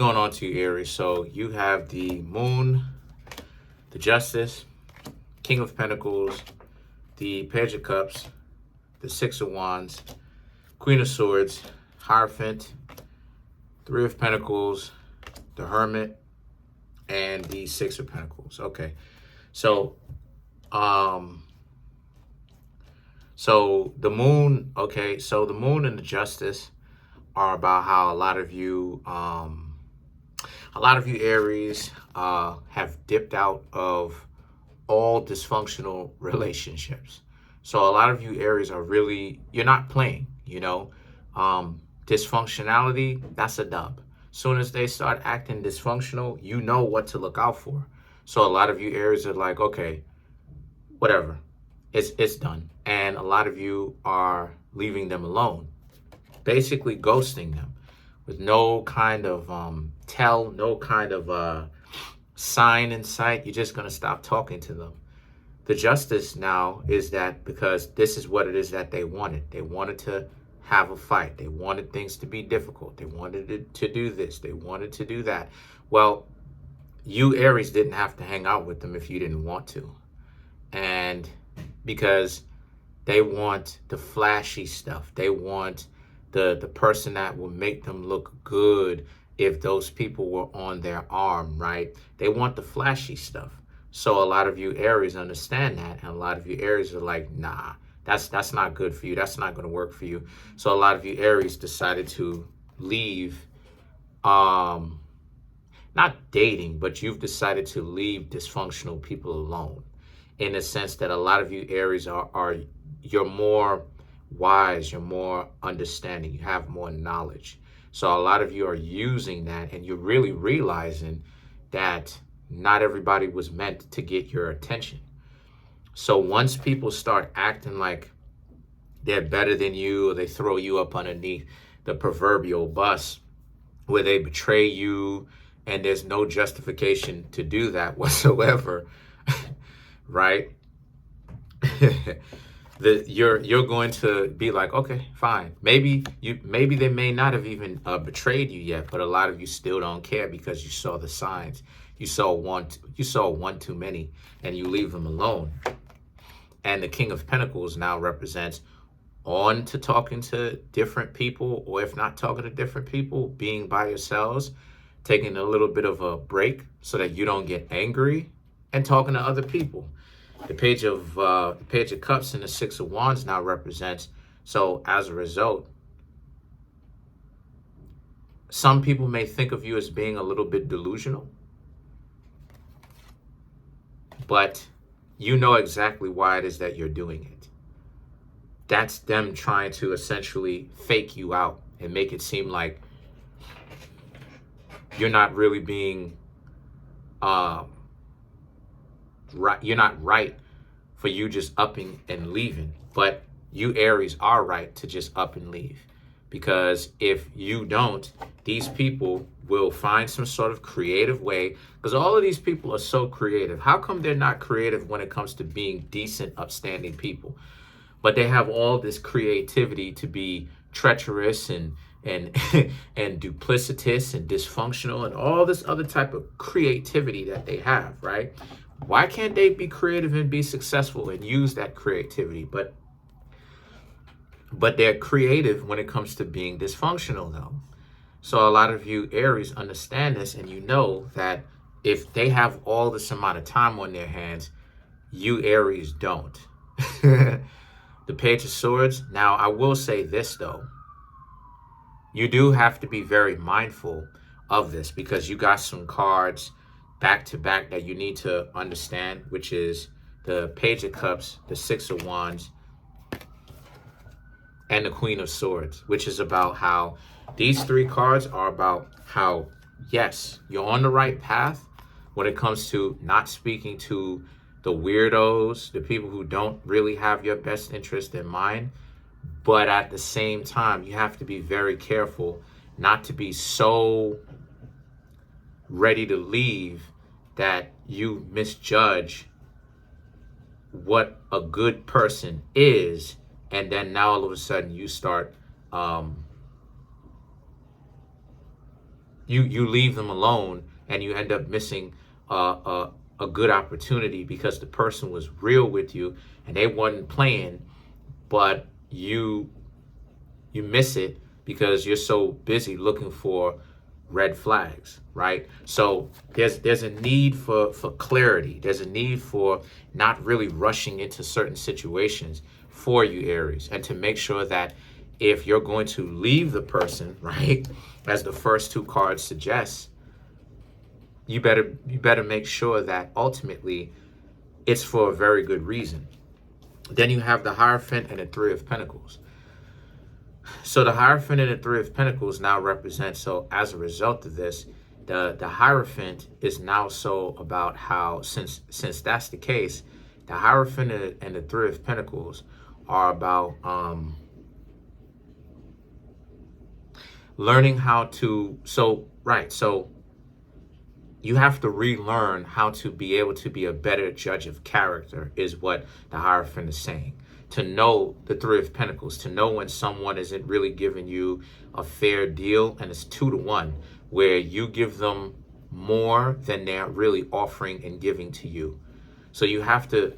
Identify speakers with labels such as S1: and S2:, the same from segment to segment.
S1: Going on to you, Aries. So you have the Moon, the Justice, King of Pentacles, the Page of Cups, the Six of Wands, Queen of Swords, Hierophant, Three of Pentacles, the Hermit, and the Six of Pentacles. Okay, so so the Moon. Okay, so the Moon and the Justice are about how a lot of you Aries have dipped out of all dysfunctional relationships. So a lot of you Aries are really, you're not playing, dysfunctionality, that's a dub. Soon as they start acting dysfunctional, you know what to look out for. So a lot of you Aries are like, okay, whatever, it's done. And a lot of you are leaving them alone, basically ghosting them with no kind of no kind of sign in sight. You're just going to stop talking to them. The Justice now is that because this is what it is that they wanted. They wanted to have a fight. They wanted things to be difficult. They wanted to do this. They wanted to do that. Well, you Aries didn't have to hang out with them if you didn't want to. And because they want the flashy stuff. They want the person that will make them look good if those people were on their arm, right? They want the flashy stuff. So a lot of you Aries understand that, and a lot of you Aries are like, nah, that's not good for you. That's not going to work for you. So a lot of you Aries decided to leave, not dating, but you've decided to leave dysfunctional people alone, in the sense that a lot of you Aries are you're more wise, you're more understanding, you have more knowledge. So a lot of you are using that, and you're really realizing that not everybody was meant to get your attention. So once people start acting like they're better than you, or they throw you up underneath the proverbial bus, where they betray you and there's no justification to do that whatsoever, right? You're going to be like, okay, fine. Maybe they may not have even betrayed you yet, but a lot of you still don't care because you saw the signs. You saw one too many, and you leave them alone. And the King of Pentacles now represents on to talking to different people, or if not talking to different people, being by yourselves, taking a little bit of a break so that you don't get angry, and talking to other people. The Page of Cups and the Six of Wands now represents, so as a result, some people may think of you as being a little bit delusional, but you know exactly why it is that you're doing it. That's them trying to essentially fake you out and make it seem like you're not really being right. You're not right for you just upping and leaving, but you Aries are right to just up and leave, because if you don't, these people will find some sort of creative way, because all of these people are so creative. How come they're not creative when it comes to being decent, upstanding people? But they have all this creativity to be treacherous and and duplicitous and dysfunctional and all this other type of creativity that they have, right? Why can't they be creative and be successful and use that creativity? But they're creative when it comes to being dysfunctional, though. So a lot of you Aries understand this, and you know that if they have all this amount of time on their hands, you Aries don't. The Page of Swords. Now, I will say this, though. You do have to be very mindful of this, because you got some cards back to back that you need to understand, which is the Page of Cups, the Six of Wands, and the Queen of Swords, which is about how these three cards are about how, yes, you're on the right path when it comes to not speaking to the weirdos, the people who don't really have your best interest in mind. But at the same time, you have to be very careful not to be so ready to leave that you misjudge what a good person is, and then now all of a sudden you start you leave them alone, and you end up missing a good opportunity because the person was real with you and they wasn't playing, but you miss it because you're so busy looking for red flags, right? So there's a need for clarity. There's a need for not really rushing into certain situations for you, Aries, and to make sure that if you're going to leave the person, right, as the first two cards suggest, you better make sure that ultimately it's for a very good reason. Then you have the Hierophant and the Three of Pentacles. So the Hierophant and the Three of Pentacles now represent, so as a result of this, the Hierophant is now so about how, since that's the case, the Hierophant and the Three of Pentacles are about learning how to, so you have to relearn how to be able to be a better judge of character, is what the Hierophant is saying. To know the Three of Pentacles, to know when someone isn't really giving you a fair deal, and it's 2-1, where you give them more than they're really offering and giving to you. So you have to,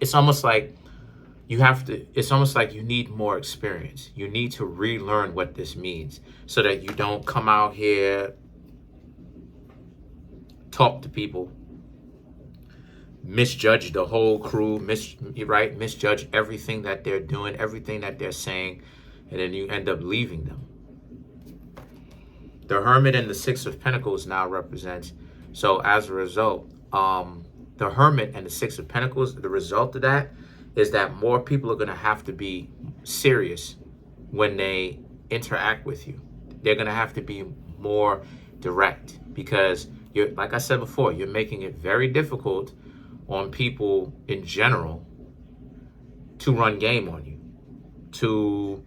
S1: it's almost like you need more experience. You need to relearn what this means so that you don't come out here, talk to people, misjudge the whole crew, misjudge everything that they're doing, everything that they're saying, and then you end up leaving them. The Hermit and the Six of Pentacles now represents, so as a result, the Hermit and the Six of Pentacles, the result of that is that more people are going to have to be serious when they interact with you. They're going to have to be more direct because you're, like I said before, you're making it very difficult on people in general to run game on you, to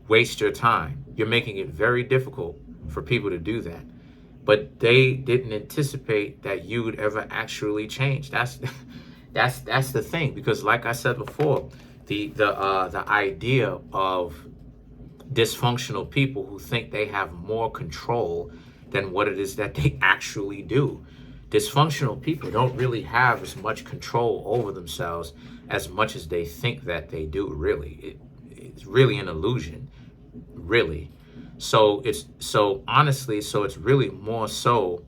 S1: waste your time. You're making it very difficult for people to do that. But they didn't anticipate that you would ever actually change. That's the thing, because like I said before, the idea of dysfunctional people who think they have more control than what it is that they actually do. Dysfunctional people don't really have as much control over themselves as much as they think that they do, really. It's really an illusion, really. So it's really more so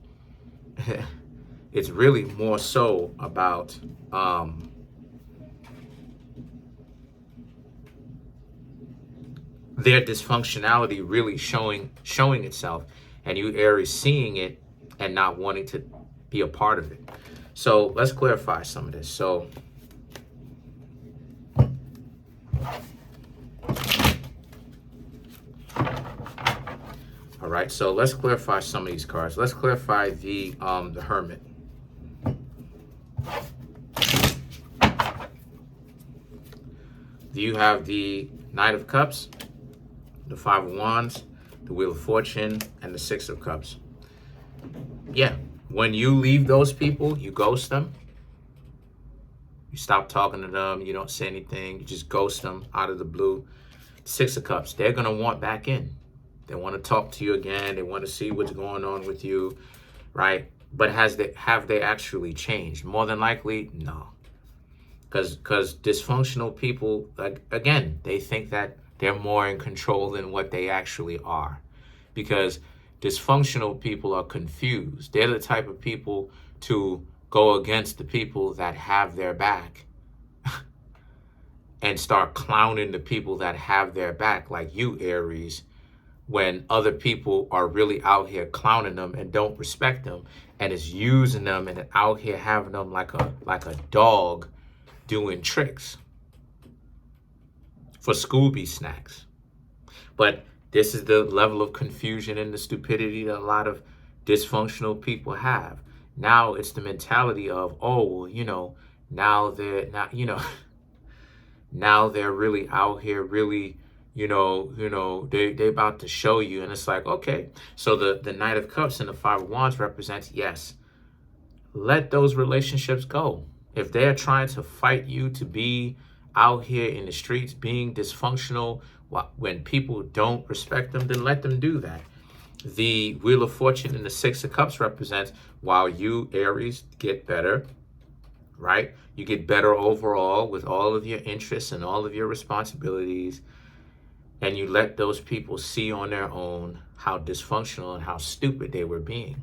S1: it's really more so about their dysfunctionality really showing itself, and you Aries seeing it and not wanting to be a part of it. So let's clarify some of this. So all right, so let's clarify some of these cards. Let's clarify the Hermit. Do you have the Knight of Cups, the Five of Wands, the Wheel of Fortune, and the Six of Cups? Yeah, when you leave those people, you ghost them. You stop talking to them. You don't say anything. You just ghost them out of the blue. Six of Cups, they're going to want back in. They want to talk to you again. They want to see what's going on with you, right? But have they actually changed? More than likely, no. Because dysfunctional people, again, they think that they're more in control than what they actually are. Because dysfunctional people are confused. They're the type of people to go against the people that have their back and start clowning the people that have their back, like you, Aries, when other people are really out here clowning them and don't respect them and is using them and out here having them like a dog doing tricks for Scooby snacks. But this is the level of confusion and the stupidity that a lot of dysfunctional people have. Now it's the mentality of, oh, well, you know, now they're not, you know, now they're really out here really, you know, they about to show you. And it's like, okay, so the Knight of Cups and the Five of Wands represents, yes, let those relationships go. If they're trying to fight you to be out here in the streets being dysfunctional When people don't respect them, then let them do that. The Wheel of Fortune and the Six of Cups represents while you, Aries, get better, right? You get better overall with all of your interests and all of your responsibilities, and you let those people see on their own how dysfunctional and how stupid they were being.